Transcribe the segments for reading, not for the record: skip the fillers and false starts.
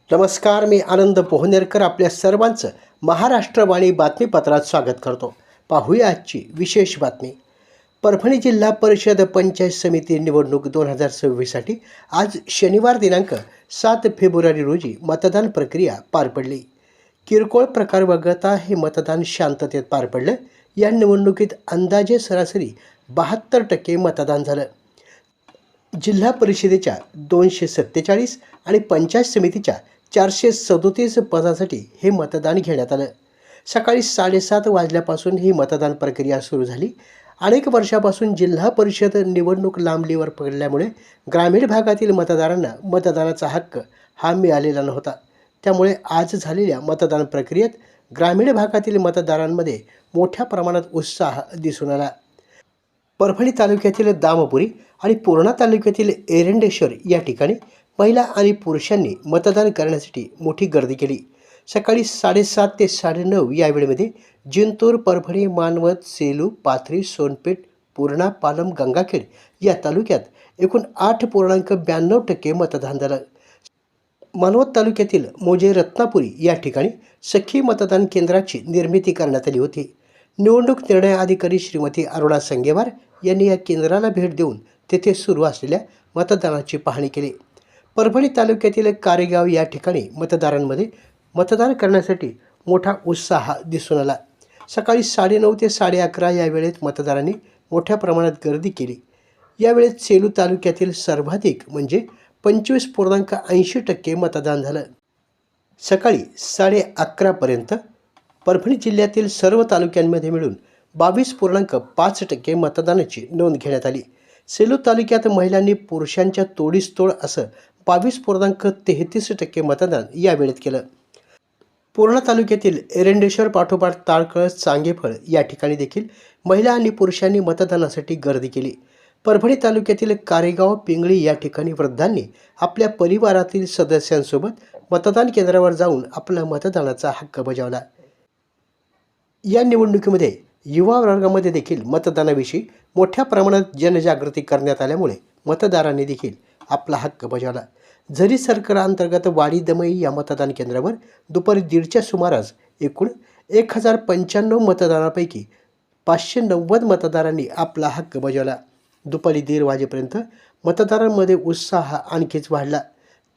नमस्कार, मी आनंद पोहनेरकर आपल्या सर्वांचं महाराष्ट्रवाणी बातमीपत्रात स्वागत करतो. पाहूया आजची विशेष बातमी. परभणी जिल्हा परिषद पंचायत समिती निवडणूक 2026साठी आज शनिवार दिनांक 7 फेब्रुवारी रोजी मतदान प्रक्रिया पार पडली. किरकोळ प्रकार वगळता हे मतदान शांततेत पार पडलं. या निवडणुकीत अंदाजे सरासरी 72% मतदान झालं. जिल्हा परिषदेच्या 247 आणि पंचायत समितीच्या 437 पदासाठी हे मतदान घेण्यात आलं. सकाळी 7:30 वाजल्यापासून ही मतदान प्रक्रिया सुरू झाली. अनेक वर्षापासून जिल्हा परिषद निवडणूक लांबणीवर पडल्यामुळे ग्रामीण भागातील मतदारांना मतदानाचा हक्क हा मिळालेला नव्हता. त्यामुळे आज झालेल्या मतदान प्रक्रियेत ग्रामीण भागातील मतदारांमध्ये मोठ्या प्रमाणात उत्साह दिसून आला. परभणी तालुक्यातील दामपुरी आणि पूर्णा तालुक्यातील एरंडेश्वर या ठिकाणी महिला आणि पुरुषांनी मतदान करण्यासाठी मोठी गर्दी केली. सकाळी 7:30 ते 9:30 या वेळेमध्ये जिंतूर, परभणी, मानवत, सेलू, पाथरी, सोनपेठ, पूर्णा, पालम, गंगाखेड या तालुक्यात एकूण 8.92% मतदान झालं. मानवत तालुक्यातील मोजे रत्नापुरी या ठिकाणी सखी मतदान केंद्राची निर्मिती करण्यात आली होती. निवडणूक निर्णय अधिकारी श्रीमती अरुणा संगेवार यांनी या केंद्राला भेट देऊन तेथे सुरू असलेल्या मतदानाची पाहणी केली. परभणी तालुक्यातील कारेगाव या ठिकाणी मतदारांमध्ये मतदान करण्यासाठी मोठा उत्साह दिसून आला. सकाळी 9:30 ते 11:30 या वेळेत मतदारांनी मोठ्या प्रमाणात गर्दी केली. यावेळेत सेलू तालुक्यातील सर्वाधिक म्हणजे 25.80% मतदान झालं. सकाळी 11:30पर्यंत परभणी जिल्ह्यातील सर्व तालुक्यांमध्ये मिळून 22.5% मतदानाची नोंद घेण्यात आली. सेलू तालुक्यात महिलांनी पुरुषांच्या तोडीस तोड असं 22.33% मतदान या वेळेत केलं. पूर्णा तालुक्यातील एरंडेश्वर पाठोपाठ ताळकळस, चांगेफळ या ठिकाणी देखील महिला आणि पुरुषांनी मतदानासाठी गर्दी केली. परभणी तालुक्यातील कारेगाव, पिंगळी या ठिकाणी वृद्धांनी आपल्या परिवारातील सदस्यांसोबत मतदान केंद्रावर जाऊन आपला मतदानाचा हक्क बजावला. या निवडणुकीमध्ये युवा वर्गामध्ये देखील मतदानाविषयी मोठ्या प्रमाणात जनजागृती करण्यात आल्यामुळे मतदारांनी देखील आपला हक्क बजावला. झरी सर्कलअंतर्गत वाडी दमई या मतदान केंद्रावर दुपारी 1:30च्या सुमारास एकूण 1095 मतदारांपैकी 590 मतदारांनी आपला हक्क बजावला. दुपारी 1:30 वाजेपर्यंत मतदारांमध्ये उत्साह आणखीच वाढला.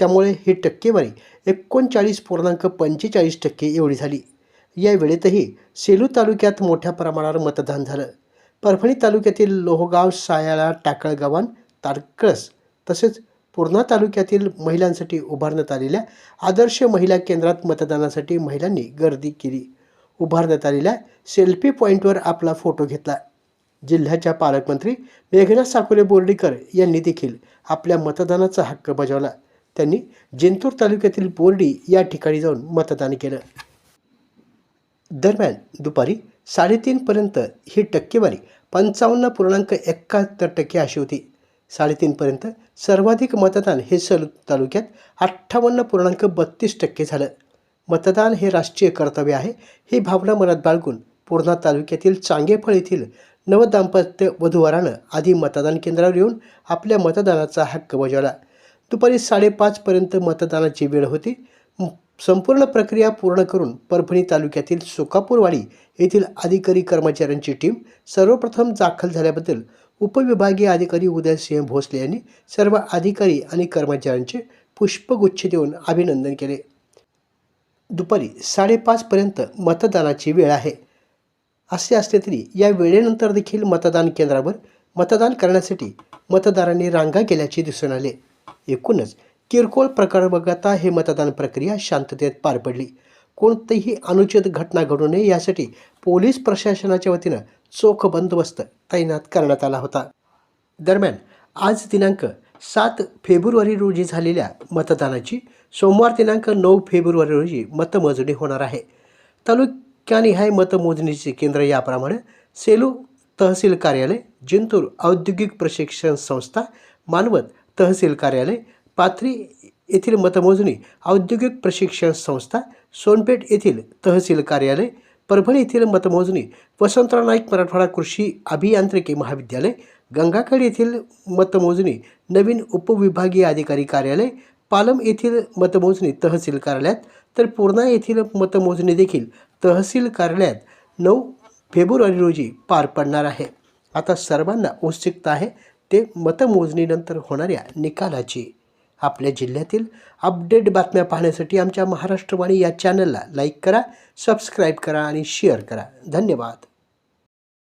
त्यामुळे ही टक्केवारी 39.45% एवढी झाली. या वेळेतही सेलू तालुक्यात मोठ्या प्रमाणावर मतदान झालं. परभणी तालुक्यातील लोहगाव, सायाळा, टाकळगव्हाण, ताडकळस तसेच पूर्णा तालुक्यातील महिलांसाठी उभारण्यात आलेल्या आदर्श महिला केंद्रात मतदानासाठी महिलांनी गर्दी केली. उभारण्यात आलेल्या सेल्फी पॉईंटवर आपला फोटो घेतला. जिल्ह्याच्या पालकमंत्री मेघना साकोले बोर्डीकर यांनी देखील आपल्या मतदानाचा हक्क बजावला. त्यांनी जिंतूर तालुक्यातील बोर्डी या ठिकाणी जाऊन मतदान केलं. दरम्यान दुपारी 3:30 पर्यंत ही टक्केवारी 55.71% अशी होती. 3:30 पर्यंत सर्वाधिक मतदान हे सेलू तालुक्यात 58.32% झालं. मतदान हे राष्ट्रीय कर्तव्य आहे ही भावना मनात बाळगून पूर्णा तालुक्यातील चांगेफळ येथील नवदाम्पत्य वधूवरानं आधी मतदान केंद्रावर येऊन आपल्या मतदानाचा हक्क बजावला. दुपारी 5:30 पर्यंत मतदानाची वेळ होती. संपूर्ण प्रक्रिया पूर्ण करून परभणी तालुक्यातील सुकापूरवाडी येथील अधिकारी कर्मचाऱ्यांची टीम सर्वप्रथम दाखल झाल्याबद्दल उपविभागीय अधिकारी उदयसिंह भोसले यांनी सर्व अधिकारी आणि कर्मचाऱ्यांचे पुष्पगुच्छ देऊन अभिनंदन केले. दुपारी 5:30 पर्यंत मतदानाची वेळ आहे. असे असले तरी या वेळेनंतर देखील मतदान केंद्रावर मतदान करण्यासाठी मतदारांनी रांगा केल्याचे दिसून आले. एकूणच किरकोळ प्रकार वगळता हे मतदान प्रक्रिया शांततेत पार पडली. कोणतीही अनुचित घटना घडू नये यासाठी पोलीस प्रशासनाच्या वतीनं चोख बंदोबस्त तैनात करण्यात आला होता. दरम्यान आज दिनांक 7 फेब्रुवारी रोजी झालेल्या मतदानाची सोमवार दिनांक 9 फेब्रुवारी रोजी मतमोजणी होणार आहे. तालुक्यानिहाय मतमोजणीचे केंद्र याप्रमाणे: सेलू तहसील कार्यालय, जिंतूर औद्योगिक प्रशिक्षण संस्था, मानवत तहसील कार्यालय, पाथरी येथील मतमोजणी औद्योगिक प्रशिक्षण संस्था, सोनपेठ येथील तहसील कार्यालय, परभणी येथील मतमोजणी वसंतराव नाईक मराठवाडा कृषी अभियांत्रिकी महाविद्यालय, गंगाखेड येथील मतमोजणी नवीन उपविभागीय अधिकारी कार्यालय, पालम येथील मतमोजणी तहसील कार्यालयात तर पूर्णा येथील मतमोजणी देखील तहसील कार्यालयात 9 फेब्रुवारी रोजी पार पडणार आहे. आता सर्वांना उत्सुकता आहे ते मतमोजणीनंतर होणाऱ्या निकालाची. आपल्या जिल्ह्यातील अपडेट बातम्या पाहण्यासाठी आमच्या महाराष्ट्रवाणी या चॅनलला लाईक करा, सबस्क्राईब करा आणि शेअर करा. धन्यवाद.